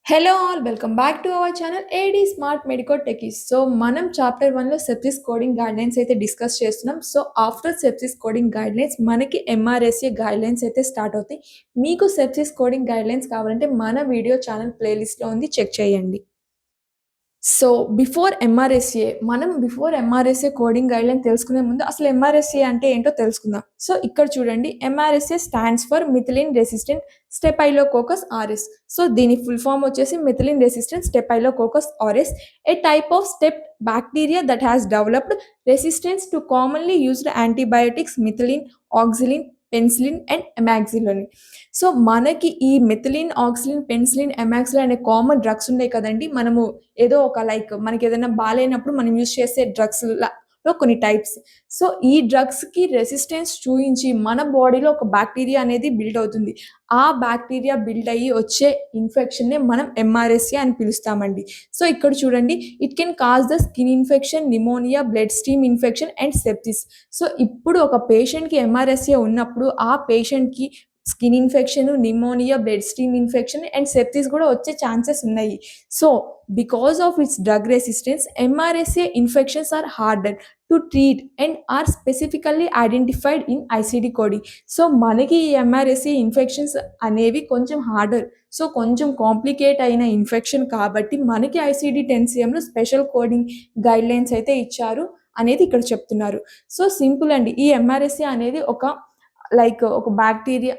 Hello all welcome back to our channel AD smart medico techies. So మనం chapter 1లో sepsis coding guidelines అయితే discuss చేస్తున్నాం. So after sepsis coding guidelines మనకి MRSA guidelines అయితే start అవుతాయి. మీకు sepsis coding guidelines కావాలంటే మన video channel ప్లేలిస్ట్లో ఉంది, చెక్ చేయండి. So before MRSA coding guideline తెలుసుకునే ముందు అసలు ఎంఆర్ఎస్ఏ అంటే ఏంటో తెలుసుకుందాం. సో ఇక్కడ చూడండి, MRSA stands for methicillin resistant staphylococcus aureus. So దీని ఫుల్ ఫామ్ వచ్చేసి methicillin resistant staphylococcus aureus, a type of staph bacteria that has developed resistance to commonly used antibiotics methicillin, oxacillin, penicillin and amoxicillin. So మనకి ఈ methicillin, oxacillin, penicillin, amoxicillin అనే common drugs ఉన్నాయి కదండి. మనము ఏదో ఒక మనకి ఏదైనా బాగాలేనప్పుడు మనం యూజ్ చేసే డ్రగ్స్ లో కొన్ని టైప్స్. సో ఈ డ్రగ్స్ కి రెసిస్టెన్స్ చూయించి మన బాడీలో ఒక బ్యాక్టీరియా అనేది బిల్డ్ అవుతుంది. ఆ బ్యాక్టీరియా బిల్డ్ అయ్యి వచ్చే ఇన్ఫెక్షన్ నే మనం ఎంఆర్ఎస్ఏ అని పిలుస్తామండి. సో ఇక్కడ చూడండి, it can cause the skin infection, pneumonia, bloodstream infection and sepsis. So ఇప్పుడు ఒక పేషెంట్కి ఎంఆర్ఎస్ఏ ఉన్నప్పుడు ఆ పేషెంట్కి skin infection, pneumonia, bloodstream infection and sepsis కూడా వచ్చే ఛాన్సెస్ ఉన్నాయి. So because of its drug resistance, MRSA infections are harder to treat and are specifically identified in ICD coding. So మనకి ఈ ఎంఆర్ఎస్ఏ ఇన్ఫెక్షన్స్ అనేవి కొంచెం harder, so కొంచెం complicate అయిన infection కాబట్టి మనకి ICD-10CMలో స్పెషల్ కోడింగ్ గైడ్లైన్స్ అయితే ఇచ్చారు అనేది ఇక్కడ చెప్తున్నారు. సో సింపుల్ అండి, ఈ ఎంఆర్ఎస్ఏ అనేది ఒక బ్యాక్టీరియా,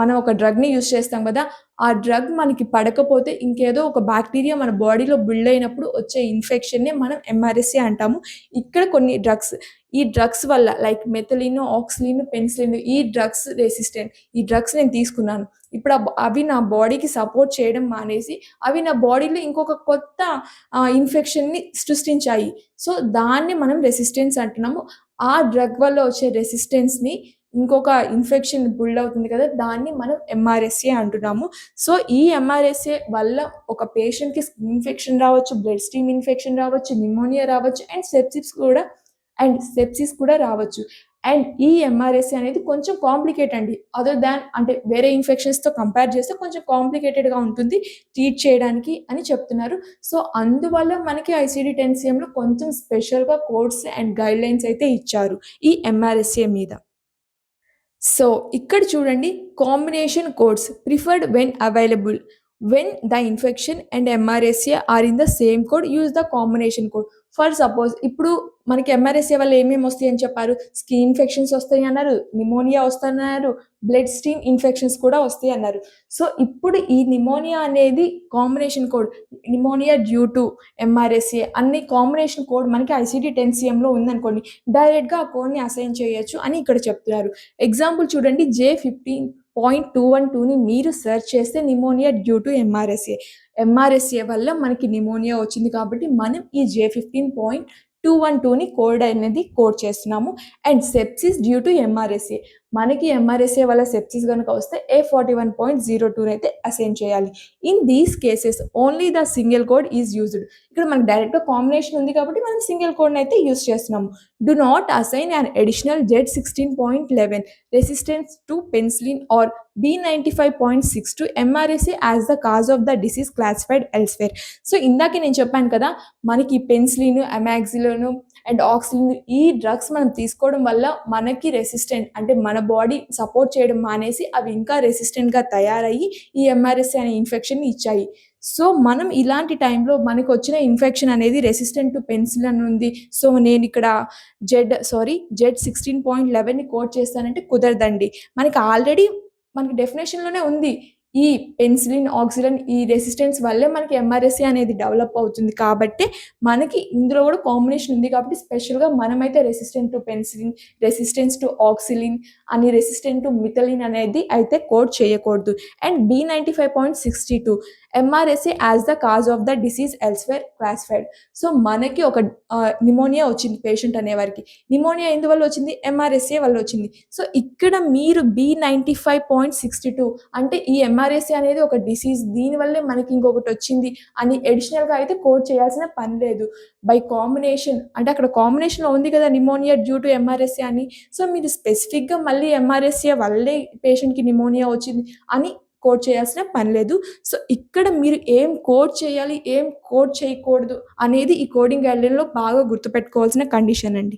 మనం ఒక డ్రగ్ని యూజ్ చేస్తాం కదా, ఆ డ్రగ్ మనకి పడకపోతే ఇంకేదో ఒక బ్యాక్టీరియా మన బాడీలో బిల్డ్ అయినప్పుడు వచ్చే ఇన్ఫెక్షన్నే మనం ఎంఆర్ఎస్ఏ అంటాము. ఇక్కడ కొన్ని డ్రగ్స్, ఈ డ్రగ్స్ వల్ల లైక్ మెథలిన్, ఆక్సిలిన్, పెన్సిలిన్, ఈ డ్రగ్స్ రెసిస్టెంట్, ఈ డ్రగ్స్ నేను తీసుకున్నాను, ఇప్పుడు అవి నా బాడీకి సపోర్ట్ చేయడం మానేసి అవి నా బాడీలో ఇంకొక కొత్త ఇన్ఫెక్షన్ని సృష్టించాయి. సో దాన్ని మనం రెసిస్టెన్స్ అంటున్నాము. ఆ డ్రగ్ వల్ల వచ్చే రెసిస్టెన్స్ని, ఇంకొక ఇన్ఫెక్షన్ బిల్డ్ అవుతుంది కదా, దాన్ని మనం ఎంఆర్ఎస్ఏ అంటున్నాము. సో ఈ ఎంఆర్ఎస్ఏ వల్ల ఒక పేషెంట్కి స్కిన్ ఇన్ఫెక్షన్ రావచ్చు, బ్లడ్ స్ట్రీమ్ ఇన్ఫెక్షన్ రావచ్చు, నిమోనియా రావచ్చు అండ్ సెప్సిస్ కూడా రావచ్చు. అండ్ ఈ ఎంఆర్ఎస్ఏ అనేది కొంచెం కాంప్లికేట్ అండి. అదర్ దాన్ అంటే వేరే ఇన్ఫెక్షన్స్తో కంపేర్ చేస్తే కొంచెం కాంప్లికేటెడ్గా ఉంటుంది ట్రీట్ చేయడానికి అని చెప్తున్నారు. సో అందువల్ల మనకి ICD-10CMలో కొంచెం స్పెషల్గా కోడ్స్ అండ్ గైడ్లైన్స్ అయితే ఇచ్చారు ఈ ఎంఆర్ఎస్ఏ మీద. సో ఇక్కడ చూడండి, combination codes preferred when available. When the infection and MRSA are in the same code, use the combination code. For suppose ఇప్పుడు మనకి ఎంఆర్ఎస్ఏ వల్ల ఏమేమి వస్తాయి అని చెప్పారు, స్కిన్ ఇన్ఫెక్షన్స్ వస్తాయి అన్నారు, నిమోనియా వస్తాయన్నారు, బ్లడ్ స్ట్రీమ్ ఇన్ఫెక్షన్స్ కూడా వస్తాయి అన్నారు. సో ఇప్పుడు ఈ నిమోనియా అనేది combination code, pneumonia due to MRSA అన్ని కాంబినేషన్ కోడ్ మనకి ICD-10CMలో ఉందనుకోండి, డైరెక్ట్గా ఆ కోడ్ని అసైన్ చేయొచ్చు అని ఇక్కడ చెప్తున్నారు. ఎగ్జాంపుల్ చూడండి, J15.212ని మీరు సెర్చ్ చేస్తే నిమోనియా డ్యూ టు ఎంఆర్ఎస్ఏ వల్ల మనకి నిమోనియా వచ్చింది కాబట్టి మనం ఈ J15.212ని కోడ్ చేస్తున్నాము. And sepsis due to MRSA, మనకి ఎంఆర్ఎస్ఏ వల్ల సెప్సిస్ కనుక వస్తే A41.02 అయితే అసైన్ చేయాలి. In these cases only the single code is used. ఇక్కడ మనకి డైరెక్ట్గా కాంబినేషన్ ఉంది కాబట్టి మనం సింగిల్ కోడ్ని అయితే యూజ్ చేస్తున్నాము. Do not assign an additional Z16.11 resistance to penicillin or B95.6 to MRSA as the cause of the disease classified elsewhere. So ఇందాకే నేను చెప్పాను కదా, మనకి పెన్సిలిన్, అమాక్సిలిన్ అండ్ ఆక్సిలిన్, ఈ డ్రగ్స్ మనం తీసుకోవడం వల్ల మనకి రెసిస్టెంట్ అంటే మన బాడీ సపోర్ట్ చేయడం మానేసి అవి ఇంకా రెసిస్టెంట్గా తయారయ్యి ఈ ఎంఆర్ఎస్ఏ అనే ఇన్ఫెక్షన్ ఇచ్చాయి. సో మనం ఇలాంటి టైంలో మనకు వచ్చిన ఇన్ఫెక్షన్ అనేది రెసిస్టెంట్ టు పెన్సిలిన్ ఉంది, సో నేను ఇక్కడ Z16.11ని కోడ్ చేస్తానంటే కుదరదండి. మనకి డెఫినేషన్లోనే ఉంది, ఈ పెన్సిలిన్, ఆక్సిలిన్, ఈ రెసిస్టెన్స్ వల్లే మనకి ఎంఆర్ఎస్ఏ అనేది డెవలప్ అవుతుంది కాబట్టి మనకి ఇందులో కూడా కాంబినేషన్ ఉంది కాబట్టి స్పెషల్గా మనమైతే resistant to penicillin, resistance to oxacillin అని, రెసిస్టెంట్ టు మిథలిన్ అనేది అయితే కోడ్ చేయకూడదు. And B95.62 MRSA as the cause of the disease elsewhere classified. So మనకి ఒక నిమోనియా వచ్చింది పేషెంట్ అనేవారికి, నిమోనియా ఎందువల్ల వచ్చింది, ఎంఆర్ఎస్ఏ వల్ల వచ్చింది. సో ఇక్కడ మీరు B95.62 అంటే ఈ ఎంఆర్ఎస్ఏ అనేది ఒక డిసీజ్, దీనివల్లే మనకి ఇంకొకటి వచ్చింది అని అడిషనల్గా అయితే కోడ్ చేయాల్సిన పని లేదు. బై కాంబినేషన్ అంటే అక్కడ కాంబినేషన్లో ఉంది కదా నిమోనియా డ్యూ టు ఎంఆర్ఎస్ఏ అని, సో మీరు స్పెసిఫిక్గా మళ్ళీ ఎంఆర్ఎస్ఏ వల్లే పేషెంట్కి నిమోనియా వచ్చింది అని కోడ్ చేయాల్సిన పని లేదు. సో, ఇక్కడ మీరు ఏం కోడ్ చేయాలి, ఏం కోడ్ చేయకూడదు అనేది ఈ కోడింగ్ గైడ్‌లైన్‌లో బాగా గుర్తుపెట్టుకోవాల్సిన కండిషన్ అండి.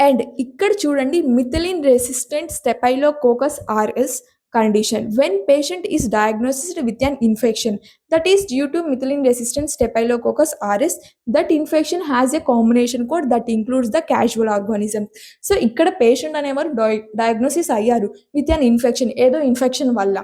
అండ్ ఇక్కడ చూడండి methylene resistant staphylococcus RS condition when patient is diagnosed with an infection that is due to methicillin resistant staphylococcus aureus. That infection has a combination code that includes the casual organism. So ఇక్కడ patient అనేవారు diagnosis అయ్యారు with an infection, ఏదో infection వల్ల.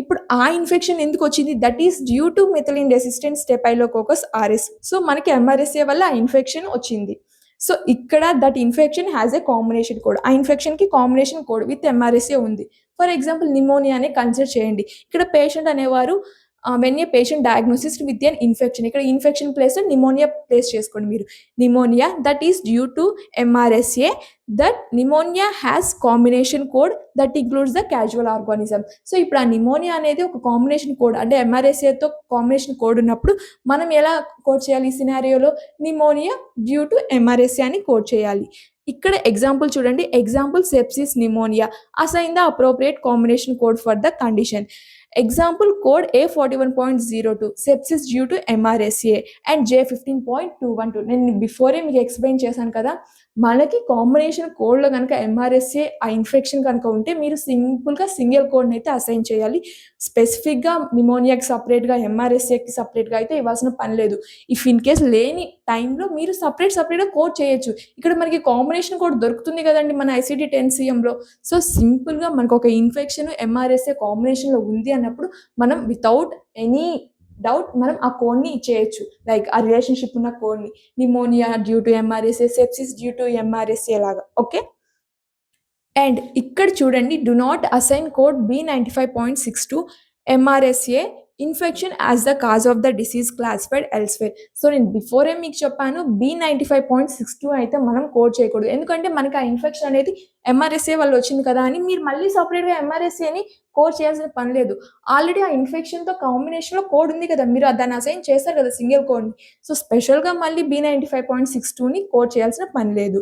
ఇప్పుడు ఆ infection ఎందుకు వచ్చింది? That is due to methicillin resistant staphylococcus aureus. So మనకి ఎంఆర్ఎస్ఏ వల్ల ఆ ఇన్ఫెక్షన్ వచ్చింది. సో ఇక్కడ that infection has a combination code. ఆ ఇన్ఫెక్షన్కి కాంబినేషన్ కోడ్ విత్ ఎంఆర్ఎస్ఏ ఉంది. ఫర్ ఎగ్జాంపుల్ నిమోనియానే కన్సిడర్ చేయండి. ఇక్కడ పేషెంట్ అనేవారు when a patient diagnosed with an infection, ఇక్కడ ఇన్ఫెక్షన్ ప్లేస్ నిమోనియా ప్లేస్ చేసుకోండి మీరు. Pneumonia that is due to MRSA. That pneumonia has combination code that includes the casual organism. So ఇప్పుడు ఆ pneumonia అనేది ఒక కాంబినేషన్ కోడ్, అంటే ఎంఆర్ఎస్ఏతో combination code ఉన్నప్పుడు మనం ఎలా కోడ్ చేయాలి? ఈ సినారియోలో నిమోనియా డ్యూ టు ఎంఆర్ఎస్ఏ అని కోడ్ చేయాలి. ఇక్కడ ఎగ్జాంపుల్ చూడండి. Example sepsis pneumonia assign the appropriate combination code for the condition. Example code A41.02 sepsis due to MRSA and J15.212. నేను బిఫోరే మీకు ఎక్స్ప్లెయిన్ చేశాను కదా, మనకి కాంబినేషన్ కోడ్లో కనుక ఎంఆర్ఎస్ఏ ఆ ఇన్ఫెక్షన్ కనుక ఉంటే మీరు సింపుల్గా సింగిల్ కోడ్ని అయితే అసైన్ చేయాలి. స్పెసిఫిక్గా నిమోనియాకి సపరేట్గా ఎంఆర్ఎస్ఏకి సపరేట్గా అయితే ఇవ్వాల్సిన పని లేదు. ఇఫ్ ఇన్ కేస్ లేని టైంలో మీరు సపరేట్గా కోడ్ చేయొచ్చు. ఇక్కడ మనకి కాంబినేషన్ కోడ్ దొరుకుతుంది కదండి మన ICD-10CMలో. సో సింపుల్గా మనకు ఒక ఇన్ఫెక్షన్ ఎంఆర్ఎస్ఏ కాంబినేషన్లో ఉంది అన్నప్పుడు మనం వితౌట్ ఎనీ డౌట్ మనం ఆ కోడ్ని ఇచ్చేయచ్చు. లైక్ ఆ రిలేషన్షిప్ ఉన్న కోడ్ని, pneumonia due to MRSA, sepsis due to MRSA లాగా. ఓకే. అండ్ ఇక్కడ చూడండి, do not assign code B95.62 MRSA infection as the cause of the disease classified elsewhere. So నేను బిఫోరే మీకు చెప్పాను B95.62 అయితే మనం కోడ్ చేయకూడదు, ఎందుకంటే మనకి ఆ ఇన్ఫెక్షన్ అనేది ఎంఆర్ఎస్ఏ వల్ల వచ్చింది కదా అని మీరు మళ్ళీ సపరేట్గా ఎంఆర్ఎస్ఏని కోడ్ చేయాల్సిన పని లేదు. ఆల్రెడీ ఆ ఇన్ఫెక్షన్తో కాంబినేషన్లో కోడ్ ఉంది కదా, మీరు దాన్ని అసైన్ చేస్తారు కదా సింగిల్ కోడ్ని. సో స్పెషల్గా మళ్ళీ B95.62ని కోడ్ చేయాల్సిన పని లేదు.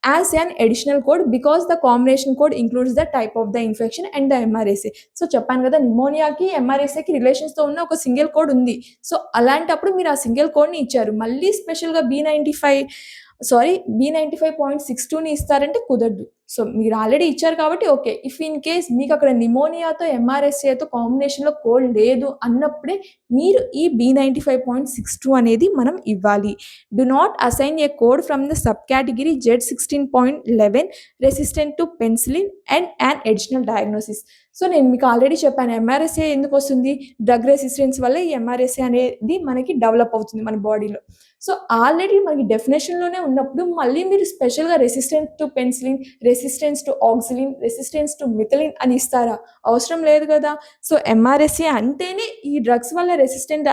As an additional code because the combination code includes the type of the infection and the MRSA. So చెప్పాను కదా, నిమోనియాకి ఎంఆర్ఎస్ఏకి రిలేషన్స్తో ఉన్న ఒక సింగిల్ కోడ్ ఉంది. సో అలాంటప్పుడు మీరు ఆ సింగిల్ కోడ్ని ఇచ్చారు, మళ్ళీ స్పెషల్గా B95.62ని ఇస్తారంటే కుదరదు. సో మీరు ఆల్రెడీ ఇచ్చారు కాబట్టి ఓకే. ఇఫ్ ఇన్ కేస్ మీకు అక్కడ నిమోనియాతో ఎంఆర్ఎస్ఏతో కాంబినేషన్లో కోడ్ లేదు అన్నప్పుడే మీరు ఈ B95.62 అనేది మనం ఇవ్వాలి. Do not assign A code from the sub category Z16.11 resistant to penicillin and an additional diagnosis. So నేను మీకు ఆల్రెడీ చెప్పాను ఎంఆర్ఎస్ఏ ఎందుకు వస్తుంది, డ్రగ్ రెసిస్టెన్స్ వల్ల ఈ ఎంఆర్ఎస్ఏ అనేది మనకి డెవలప్ అవుతుంది మన బాడీలో. సో ఆల్రెడీ మనకి డెఫినేషన్లోనే ఉన్నప్పుడు మళ్ళీ మీరు స్పెషల్గా resistance to penicillin, resistance to oxacillin, resistance to methicillin అని ఇస్తారా? అవసరం లేదు కదా. సో ఎంఆర్ఎస్ఏ అంటేనే ఈ డ్రగ్స్ వల్ల రెసిస్టెంట్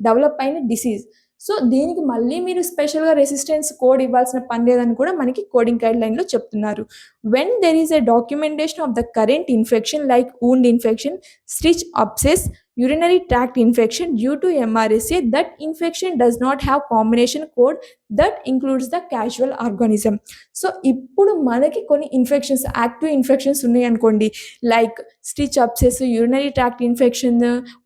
డెవలప్ అయిన డిసీజ్. సో దీనికి మళ్ళీ మీరు స్పెషల్గా రెసిస్టెన్స్ కోడ్ ఇవ్వాల్సిన పని లేదని కూడా మనకి కోడింగ్ గైడ్ లైన్లో చెప్తున్నారు. When there is a documentation of the current infection like wound infection, stitch obsess, urinary tract infection due to MRSA, that infection does not have combination code that includes the casual organism. So ఇప్పుడు మనకి కొన్ని infections, active infections ఉన్నాయి అనుకోండి, like stitch obsess, urinary tract infection,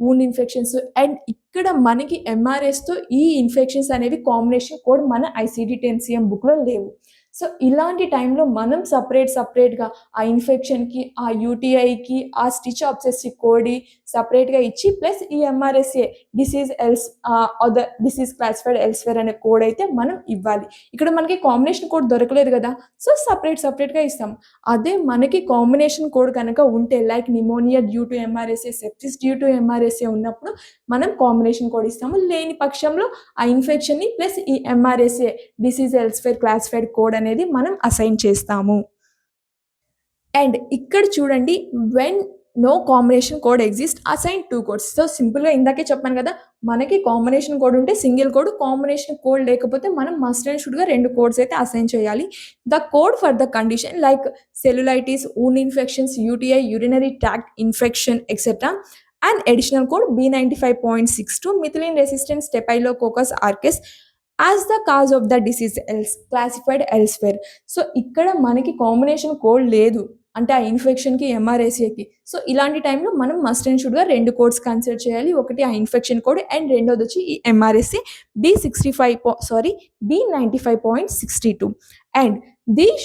wound infections, and ఇక్కడ మనకి ఎంఆర్ఎస్తో ఈ infections అనేవి combination code మన ICD-10CM బుక్లో లేవు. సో ఇలాంటి టైంలో మనం సపరేట్గా ఆ ఇన్ఫెక్షన్కి, ఆ యూటీఐకి, ఆ స్టిచ్ అబ్సెస్కి కోడి సపరేట్గా ఇచ్చి ప్లస్ ఈ ఎంఆర్ఎస్ఏ డిసీజ్ క్లాసిఫైడ్ ఎల్స్వేర్ అనే కోడ్ అయితే మనం ఇవ్వాలి. ఇక్కడ మనకి కాంబినేషన్ కోడ్ దొరకలేదు కదా, సో సపరేట్గా ఇస్తాం. అదే మనకి కాంబినేషన్ కోడ్ కనుక ఉంటే like pneumonia due to MRSA, sepsis due to MRSA ఉన్నప్పుడు మనం కాంబినేషన్ కోడ్ ఇస్తాము. లేని పక్షంలో ఆ ఇన్ఫెక్షన్ని ప్లస్ ఈ MRSA disease elsewhere classified code అనేది మనం అసైన్ చేస్తాము. అండ్ ఇక్కడ చూడండి, when no combination code exist assign 2 codes. So సింపుల్గా ఇందాకే చెప్పాను కదా, మనకి కాంబినేషన్ కోడ్ ఉంటే సింగిల్ కోడ్, కాంబినేషన్ కోడ్ లేకపోతే మనం మస్ట్ అండ్ షుడ్గా 2 కోడ్స్ అయితే అసైన్ చేయాలి. The code for the condition like cellulitis, wound infections, UTI, urinary tract infection etcetera, and additional code B95.62 methicillin resistant staphylococcus aureus as the cause of the disease classified elsewhere. So ఇక్కడ మనకి combination code లేదు అంటే ఆ ఇన్ఫెక్షన్‌కి, ఎంఆర్ఎస్ఏకి. So, ఇలాంటి టైంలో మనం must and షుడ్‌గా 2 codes consider చేయాలి. ఒకటి ఆ ఇన్ఫెక్షన్ కోడ్ అండ్ రెండోదొచ్చి ఈ MRSA B95.62 and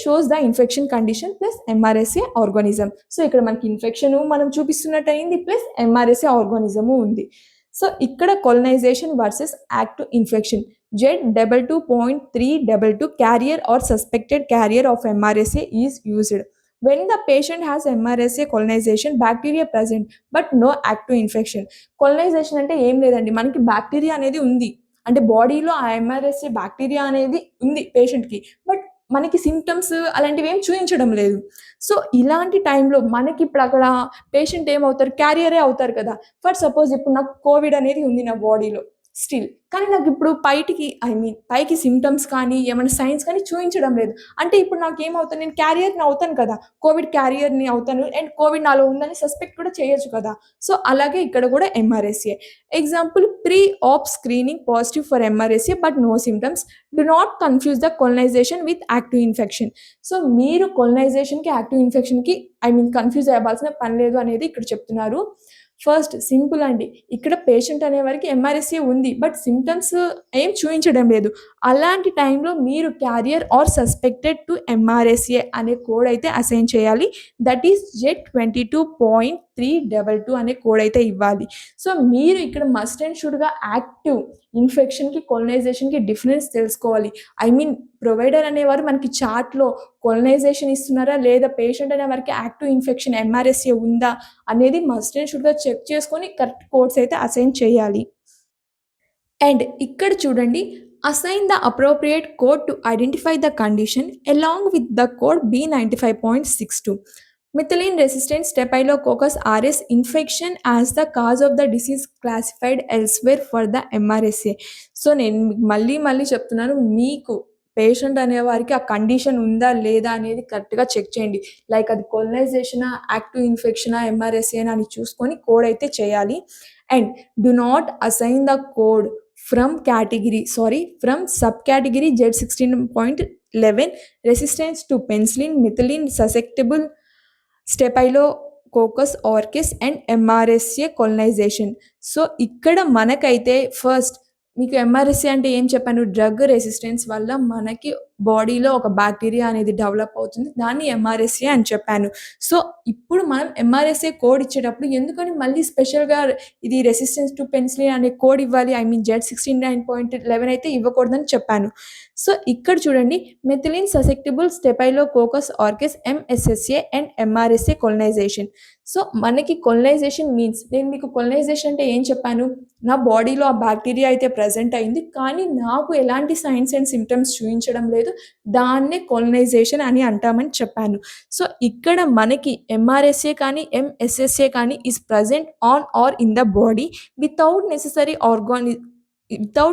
shows the infection condition plus MRSA organism. So, ఇక్కడ మనకి ఇన్ఫెక్షను మనం చూపిస్తున్నట్టయింది ప్లస్ ఎంఆర్ఎస్ఏ ఆర్గానిజము ఉంది. సో, ఇక్కడ colonisation versus active infection. Z22.322 carrier or suspected carrier of MRSA is used. When the patient has MRSA colonization, bacteria present but no active infection. Colonisation అంటే ఏం లేదండి. మనకి bacteria అనేది ఉంది. అంటే బాడీలో ఆ ఎంఆర్ఎస్ఏ బ్యాక్టీరియా అనేది ఉంది పేషెంట్‌కి. బట్ మనకి సింప్టమ్స్ అలాంటివేం చూయించడం లేదు. సో, ఇలాంటి టైంలో మనకిప్పుడక్కడ పేషెంట్ ఏమవుతారు? క్యారియరే అవుతారు కదా! ఫర్ సపోజ్ ఇప్పుడు నాకు కోవిడ్ అనేది ఉంది నా బాడీలో స్టిల్. కానీ నాకిప్పుడు పైకి సింప్టమ్స్ కానీ, ఏమైనా సైన్స్ కానీ చూయించడం లేదు. అంటే ఇప్పుడు నాకేమవుతాను? నేను క్యారియర్‌ని అవుతాను కదా! కోవిడ్ క్యారియర్‌ని అవుతాను అండ్ కోవిడ్ నాలో ఉందని సస్పెక్ట్ కూడా చేయొచ్చు కదా! సో, అలాగే ఇక్కడ కూడా MRSA. Example pre-op screening positive for MRSA but no symptoms. Do not confuse the colonisation with active infection. So, మీరు కొలనైజేషన్‌కి, యాక్టివ్ ఇన్ఫెక్షన్‌కి కన్‌ఫ్యూజ్ అవ్వాల్సిన పని లేదు అనేది ఇక్కడ చెప్తున్నారు. ఫస్ట్ సింపుల్ అండి. ఇక్కడ పేషెంట్ అనేవారికి ఎంఆర్ఎస్ఏ ఉంది. బట్ సింప్టమ్స్ ఏం చూయించడం లేదు. అలాంటి టైంలో మీరు carrier or suspected to MRSA అనే కోడ్ అయితే అసైన్ చేయాలి. దట్ ఈస్ Z22.322 అనే కోడ్ అయితే ఇవ్వాలి. సో, మీరు ఇక్కడ మస్ట్ అండ్ షుడ్‌గా యాక్టివ్ ఇన్ఫెక్షన్‌కి, కొలనైజేషన్‌కి డిఫరెన్స్ తెలుసుకోవాలి. ప్రొవైడర్ అనేవారు మనకి చార్ట్‌లో కొలనైజేషన్ ఇస్తున్నారా? లేదా పేషెంట్ అనేవారికి యాక్టివ్ ఇన్ఫెక్షన్ ఎంఆర్ఎస్ఏ ఉందా? అనేది మస్ట్ అండ్ షుడ్‌గా చెక్ చేసుకొని కరెక్ట్ కోడ్స్ అయితే అసైన్ చేయాలి. అండ్ ఇక్కడ చూడండి assign the appropriate code to identify the condition along with the code B95.62. Methicillin resistant Staphylococcus aureus infection as the cause of the disease classified elsewhere for the MRSA. So, నేను మళ్ళీ చెప్తున్నాను. మీకు patient అనేవారికి ఆ condition ఉందా? లేదా? అనేది కరెక్ట్‌గా check చేయండి. లైక్ అది కొలనైజేషనా? యాక్టివ్ ఇన్ఫెక్షనా? ఎంఆర్ఎస్ఏనా? అని చూసుకొని కోడ్ అయితే చేయాలి. And do not assign the code from subcategory Z16.11 resistance to penicillin, methicillin susceptible Staphylococcus aureus and MRSA colonisation. So, ఇక్కడ మనకైతే ఫస్ట్ మీకు ఎంఆర్ఎస్ఏ అంటే ఏం చెప్పాను? డ్రగ్ రెసిస్టెన్స్ వల్ల మనకి బాడీలో ఒక బ్యాక్టీరియా అనేది డెవలప్ అవుతుంది. దాన్ని ఎంఆర్ఎస్ఏ అని చెప్పాను. సో, ఇప్పుడు మనం ఎంఆర్ఎస్ఏ కోడ్ ఇచ్చేటప్పుడు ఎందుకని మళ్ళీ స్పెషల్‌గా ఇది రెసిస్టెన్స్ టు పెనిసిలిన్ అనే కోడ్ ఇవ్వాలి? Z16.11 అయితే ఇవ్వకూడదని చెప్పాను. సో, ఇక్కడ చూడండి methicillin susceptible staphylococcus aureus MSSA and MRSA colonisation. So, మనకి కొలనైజేషన్ మీన్స్ నేను మీకు కొలనైజేషన్ అంటే ఏం చెప్పాను? నా బాడీలో ఆ బ్యాక్టీరియా అయితే ప్రెజెంట్ అయింది. కానీ నాకు ఎలాంటి సైన్స్ అండ్ సింప్టమ్స్ చూయించడం లేదు. దాన్నే కొలనైజేషన్ అని అంటామని చెప్పాను. సో, ఇక్కడ మనకి ఎంఆర్ఎస్ఏ కానీ, ఎంఎస్ఎస్ఏ కానీ is present on or in the body without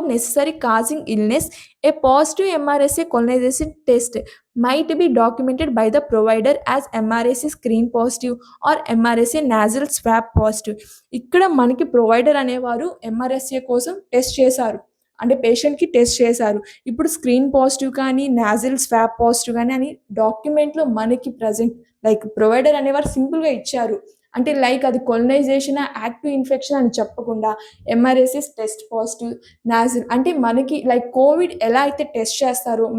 necessary causing illness. A positive MRSA colonization test might be documented by the provider as MRSA screen positive or MRSA nasal swab positive. ఇక్కడ మనకి provider అనేవారు MRSA కోసం test చేశారు. అంటే పేషెంట్‌కి test చేశారు. ఇప్పుడు screen positive కానీ, నాజల్ స్వాబ్ పాజిటివ్ కానీ అని డాక్యుమెంట్‌లో మనకి ప్రెజెంట్ లైక్ ప్రొవైడర్ అనేవారు సింపుల్‌గా ఇచ్చారు. అంటే లైక్ అది కొలనైజేషనా, యాక్టివ్ ఇన్ఫెక్షన్ అని చెప్పకుండా ఎంఆర్ఎస్ఏ టెస్ట్ పాజిటివ్, నాజల్ అంటే మనకి లైక్ కోవిడ్ ఎలా అయితే టెస్ట్ చేస్తారో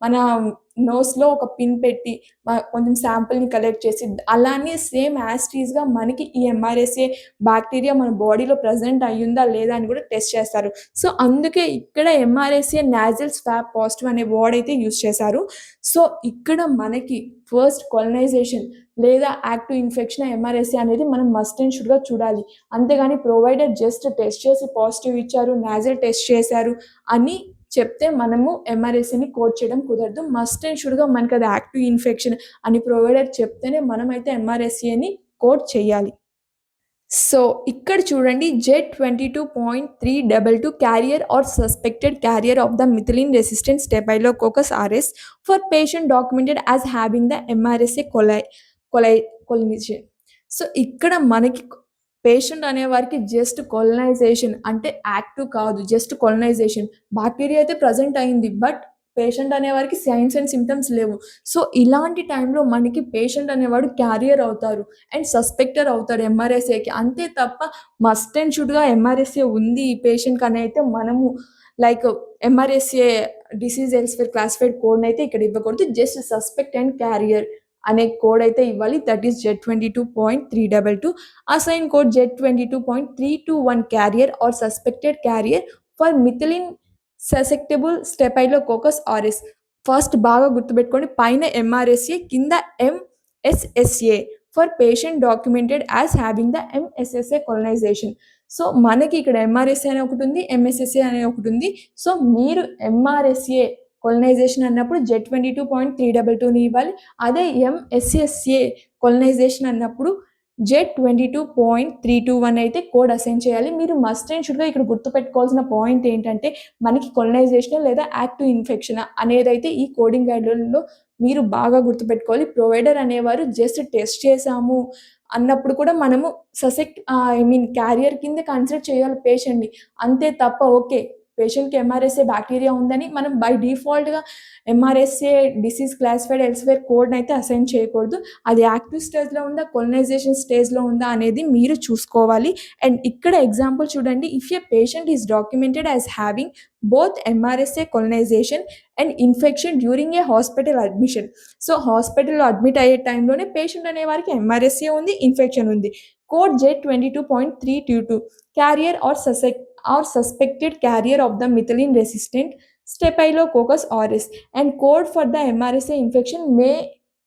మన నోస్‌లో ఒక పిన్ పెట్టి కొంచెం శాంపుల్‌ని కలెక్ట్ చేసి అలానే సేమ్ యాజ్ ఇట్ ఈస్‌గా మనకి ఈ ఎంఆర్ఎస్ఏ బ్యాక్టీరియా మన బాడీలో ప్రెజెంట్ అయ్యిందా లేదా అని కూడా టెస్ట్ చేస్తారు. సో, అందుకే ఇక్కడ ఎంఆర్ఎస్ఏ నాజల్ స్వాబ్ పాజిటివ్ అనే వర్డ్ అయితే యూజ్ చేశారు. సో, ఇక్కడ మనకి ఫస్ట్ కొలనైజేషన్ లేదా యాక్టివ్ ఇన్ఫెక్షన్ ఎంఆర్ఎస్ఏ అనేది మనం మస్ట్ అండ్ షుడ్‌గా చూడాలి. అంతేగాని ప్రొవైడర్ జస్ట్ టెస్ట్ చేసి పాజిటివ్ ఇచ్చారు, నాజల్ టెస్ట్ చేశారు అని చెప్తే మనము ఎంఆర్ఎస్ఏని కోడ్ చేయడం కుదరదు. మస్ట్ అండ్ షుడ్‌గా మనకి అది యాక్టివ్ ఇన్ఫెక్షన్ అని ప్రొవైడర్ చెప్తేనే మనమైతే ఎంఆర్ఎస్ఏని కోడ్ చేయాలి. సో, ఇక్కడ చూడండి Z22.322 carrier or suspected carrier of the methicillin resistant staphylococcus aureus for patient documented as having the MRSA colonisation. So, ఇక్కడ మనకి పేషెంట్ అనేవారికి జస్ట్ కొలనైజేషన్ అంటే యాక్టివ్ కాదు. Just colonisation. బ్యాక్టీరియా అయితే ప్రెజెంట్ అయింది. బట్ పేషెంట్ అనేవారికి సైన్స్ అండ్ సిమ్టమ్స్ లేవు. So, ఇలాంటి టైంలో మనకి పేషెంట్ అనేవాడు క్యారియర్ అవుతారు అండ్ సస్పెక్టర్ అవుతాడు ఎంఆర్ఎస్ఏకి. అంతే తప్ప మస్ట్ అండ్ షుడ్‌గా ఎంఆర్ఎస్ఏ ఉంది ఈ పేషెంట్‌కి అని అయితే మనము like MRSA disease elsewhere classified కోడ్‌నైతే ఇక్కడ ఇవ్వకూడదు. జస్ట్ సస్పెక్ట్ అండ్ క్యారియర్ అనే కోడ్ అయితే ఇవ్వాలి. That is Z22.322. Assign code Z22.321 carrier or suspected carrier for methicillin susceptible staphylococcus aureus. First బాగా గుర్తుపెట్టుకోండి. పైన ఎంఆర్ఎస్ఏ కింద MSSA for patient documented as having the MSSA colonisation. So, మనకి ఇక్కడ MRSA అనే ఒకటి ఉంది. ఎంఎస్ఎస్ఏ అనే ఒకటి ఉంది. సో, మీరు ఎంఆర్ఎస్ఏ కొలనైజేషన్ అన్నప్పుడు Z22.322ని ఇవ్వాలి. అదే ఎంఎస్ఎస్ఏ కొలనైజేషన్ అన్నప్పుడు Z22.321 అయితే కోడ్ అసైన్ చేయాలి. మీరు మస్ట్ అండ్ షుడ్‌గా ఇక్కడ గుర్తుపెట్టుకోవాల్సిన పాయింట్ ఏంటంటే, మనకి కొలనైజేషన్ లేదా యాక్టివ్ ఇన్ఫెక్షన్ అనేదైతే ఈ కోడింగ్ గైడ్‌లైన్‌లో మీరు బాగా గుర్తుపెట్టుకోవాలి. ప్రొవైడర్ అనేవారు జస్ట్ టెస్ట్ చేశాము అన్నప్పుడు కూడా మనము క్యారియర్ కింద కన్సిడర్ చేయాలి పేషెంట్‌ని. అంతే తప్ప ఓకే. పేషెంట్‌కి ఎంఆర్ఎస్ఏ బ్యాక్టీరియా ఉందని మనం బై డిఫాల్ట్‌గా ఎంఆర్ఎస్ఏ డిసీజ్ క్లాసిఫైడ్ ఎల్స్‌వేర్ కోడ్‌నైతే అసైన్ చేయకూడదు. అది యాక్టివ్ స్టేజ్‌లో ఉందా, కొలనైజేషన్ స్టేజ్‌లో ఉందా అనేది మీరు చూసుకోవాలి. అండ్ ఇక్కడ ఎగ్జాంపుల్ చూడండి. If a patient is documented as having both MRSA colonisation and infection during a hospital admission. So, హాస్పిటల్‌లో అడ్మిట్ అయ్యే టైంలోనే పేషెంట్ అనే వారికి ఎంఆర్ఎస్ఏ ఉంది, ఇన్ఫెక్షన్ ఉంది. Code Z22.322 carrier or suspected carrier of the methicillin resistant staphylococcus aureus and code for the MRSA infection may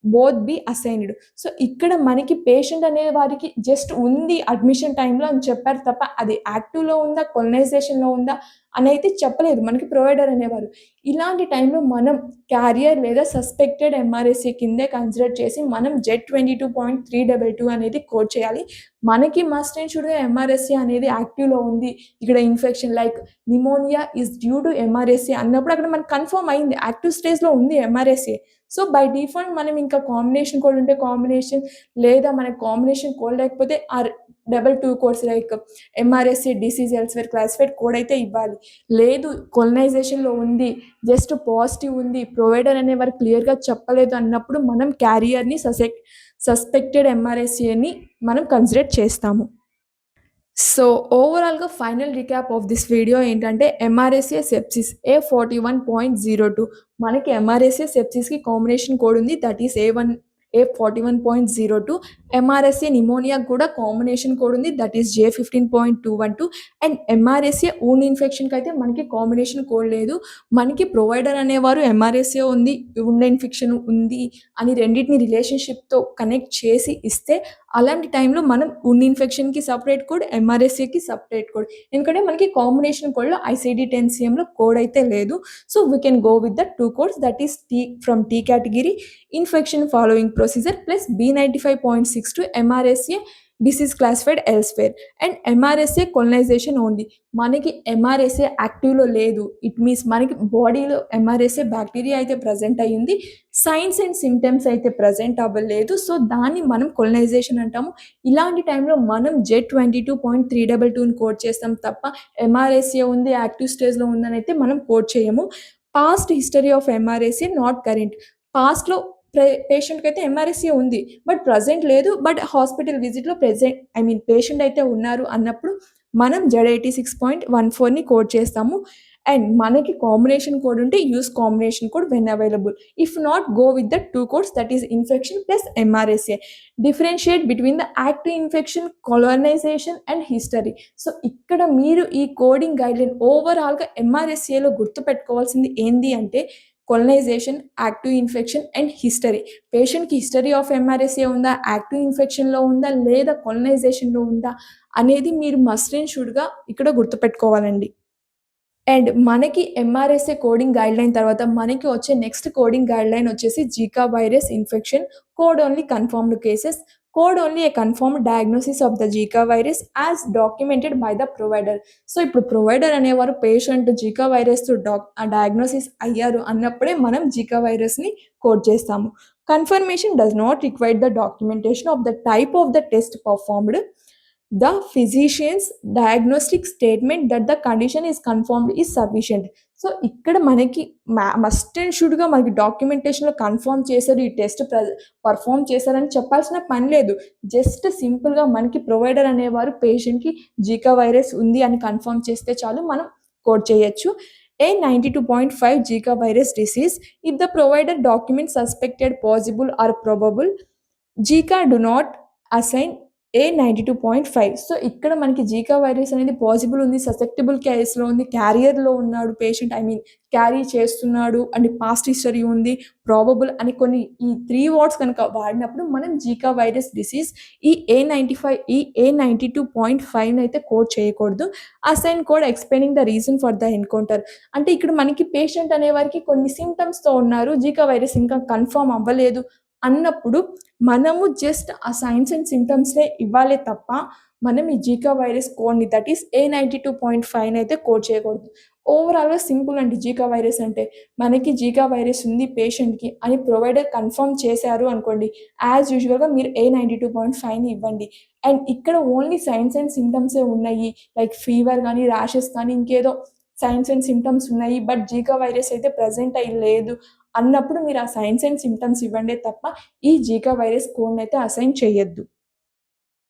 both be assigned. So, ఇక్కడ మనకి patient అనే వారికి జస్ట్ ఉంది అడ్మిషన్ టైంలో అని చెప్పారు తప్ప అది యాక్టివ్‌లో ఉందా, కొలనైజేషన్‌లో ఉందా అని అయితే చెప్పలేదు మనకి ప్రొవైడర్ అనేవారు. ఇలాంటి టైంలో మనం క్యారియర్ లేదా సస్పెక్టెడ్ ఎంఆర్ఎస్ఏ కిందే కన్సిడర్ చేసి మనం Z22.322 అనేది కోడ్ చేయాలి. మనకి మస్ట్ అండ్ షుడ్‌గా ఎంఆర్ఎస్ఏ అనేది యాక్టివ్‌లో ఉంది. ఇక్కడ infection like pneumonia is due to MRSA అన్నప్పుడు అక్కడ మనకు కన్ఫర్మ్ అయింది. యాక్టివ్ స్టేజ్‌లో ఉంది ఎంఆర్ఎస్ఏ. సో, బై డిఫాల్ట్ మనం ఇంకా కాంబినేషన్ కోడ్ ఉంటే కాంబినేషన్ లేదా మనకు కాంబినేషన్ కోడ్ లేకపోతే or 2 codes like MRSA disease elsewhere classified code అయితే ఇవ్వాలి. లేదు కొలనైజేషన్‌లో ఉంది, జస్ట్ పాజిటివ్ ఉంది, ప్రొవైడర్ అనేవారు క్లియర్‌గా చెప్పలేదు అన్నప్పుడు మనం క్యారియర్‌ని సస్పెక్టెడ్ ఎంఆర్ఎస్ఏని మనం కన్సిడర్ చేస్తాము. సో, ఓవరాల్‌గా final recap of this video ఏంటంటే ఎంఆర్ఎస్ఏ సెప్సిస్ A41.02 మనకి ఎంఆర్ఎస్ఏ సెప్సిస్‌కి కాంబినేషన్ కోడ్ ఉంది. That is A41.02. ఎంఆర్ఎస్ఏ నిమోనియాకి కూడా కాంబినేషన్ కోడ్ ఉంది. That is J15.212 and MRSA wound ఇన్ఫెక్షన్‌కి అయితే మనకి కాంబినేషన్ కోడ్ లేదు. మనకి ప్రొవైడర్ అనేవారు ఎంఆర్ఎస్ఏ ఉంది, వూండ్ ఇన్ఫెక్షన్ ఉంది అని రెండిటిని రిలేషన్‌షిప్‌తో కనెక్ట్ చేసి ఇస్తే అలాంటి టైంలో మనం వూండ్ ఇన్ఫెక్షన్‌కి సెపరేట్ కోడ్, ఎంఆర్ఎస్ఏకి సెపరేట్ కోడ్. ఎందుకంటే మనకి కాంబినేషన్ కోడ్‌లో ICD-10CMలో కోడ్ అయితే లేదు. So, we can go with the 2 codes that is T category infection following procedure plus B95.62 MRSA disease classified elsewhere and MRSA colonisation only. మనకి MRSA యాక్టివ్‌లో లేదు. ఇట్ మీన్స్ మనకి బాడీలో ఎంఆర్ఎస్ఏ బ్యాక్టీరియా అయితే ప్రెజెంట్ అయ్యింది. Signs and symptoms అయితే present అవ్వలేదు. So, దాన్ని మనం కొలనైజేషన్ అంటాము. ఇలాంటి టైంలో మనం Z22.322ని కోడ్ చేస్తాం తప్ప ఎంఆర్ఎస్ఏ ఉంది, యాక్టివ్ స్టేజ్‌లో ఉందని అయితే మనం కోడ్ చేయము. Past history of MRSA not current. పాస్ట్‌లో పేషెంట్‌కి అయితే ఎంఆర్ఎస్ఏ ఉంది. బట్ ప్రెజెంట్ లేదు. బట్ హాస్పిటల్ విజిట్‌లో పేషెంట్ అయితే ఉన్నారు అన్నప్పుడు మనం Z86.14ని కోడ్ చేస్తాము. అండ్ మనకి కాంబినేషన్ కోడ్ ఉంటే use combination code when available. If not go with the 2 codes that is infection plus MRSA. Differentiate between the active infection, colonisation and history. So, ఇక్కడ మీరు ఈ కోడింగ్ గైడ్‌లైన్ ఓవరాల్‌గా ఎంఆర్ఎస్ఏలో గుర్తుపెట్టుకోవాల్సింది ఏంది అంటే colonisation, active infection and history. పేషెంట్‌కి history of MRSA ఉందా, active ఇన్ఫెక్షన్‌లో ఉందా లేదా కొలనైజేషన్‌లో ఉందా అనేది మీరు మస్ట్ అండ్ షుడ్‌గా ఇక్కడ గుర్తుపెట్టుకోవాలండి. అండ్ మనకి ఎంఆర్ఎస్ఏ కోడింగ్ గైడ్‌లైన్ తర్వాత మనకి వచ్చే నెక్స్ట్ కోడింగ్ గైడ్‌లైన్ వచ్చేసి Zika virus infection code only confirmed cases. Code only A confirmed diagnosis of the Zika virus as documented by the provider. So, ఇప్పుడు provider అనేవారు patient Zika వైరస్‌తో diagnosis అయ్యారు అన్నప్పుడే మనం Zika వైరస్‌ని కోడ్ చేస్తాము. Confirmation does not require the documentation of the type of the test performed. The physicians diagnostic statement that the condition is confirmed is sufficient. So ఇక్కడ మనకి must and షుడ్గా మనకి డాక్యుమెంటేషన్లో confirm చేశారు, ఈ టెస్ట్ పర్ఫామ్ చేశారని చెప్పాల్సిన పని లేదు. జస్ట్ సింపుల్గా మనకి ప్రొవైడర్ అనేవారు పేషెంట్కి జీకా వైరస్ ఉంది అని కన్ఫర్మ్ చేస్తే చాలు, మనం కోడ్ చేయొచ్చు. A92.5 Zika virus disease. If the provider documents suspected, possible or probable, Zika do not assign A92.5. So ఇక్కడ మనకి జీకా వైరస్ అనేది పాసిబుల్ ఉంది, ససెప్టబుల్ కేసులో ఉంది, క్యారియర్లో ఉన్నాడు పేషెంట్, క్యారీ చేస్తున్నాడు అండ్ పాస్ట్ హిస్టరీ ఉంది, ప్రాబబుల్ అని కొన్ని ఈ 3 వర్డ్స్ కనుక వాడినప్పుడు మనం జీకా వైరస్ డిసీజ్ ఈ A92.5 అయితే కోడ్ చేయకూడదు. Assign code explaining the reason for the encounter. అంటే ఇక్కడ మనకి పేషెంట్ అనేవారికి కొన్ని సిమ్టమ్స్తో ఉన్నారు, జీకా వైరస్ ఇంకా కన్ఫర్మ్ అవ్వలేదు అన్నప్పుడు మనము జస్ట్ ఆ సైన్స్ అండ్ సిమ్టమ్స్నే ఇవ్వాలే తప్ప మనం ఈ జీకా వైరస్ కోడ్ని దట్ ఈస్ A92.5 అయితే కోడ్ చేయకూడదు. ఓవరాల్గా సింపుల్ అండి. జీకా వైరస్ అంటే మనకి జీకా వైరస్ ఉంది పేషెంట్కి అని ప్రొవైడర్ కన్ఫర్మ్ చేశారు అనుకోండి, యాజ్ యూజువల్గా మీరు A92.5ని ఇవ్వండి. అండ్ ఇక్కడ ఓన్లీ సైన్స్ అండ్ సిమ్టమ్సే ఉన్నాయి, లైక్ ఫీవర్ కానీ ర్యాషెస్ కానీ ఇంకేదో సైన్స్ అండ్ సిమ్టమ్స్ ఉన్నాయి, బట్ జీకా వైరస్ అయితే ప్రజెంట్ అయి లేదు అన్నప్పుడు మీరు ఆ సైన్స్ అండ్ సిమ్టమ్స్ ఇవ్వండే తప్ప ఈ జీకా వైరస్ కోడ్ని అయితే అసైన్ చేయొద్దు.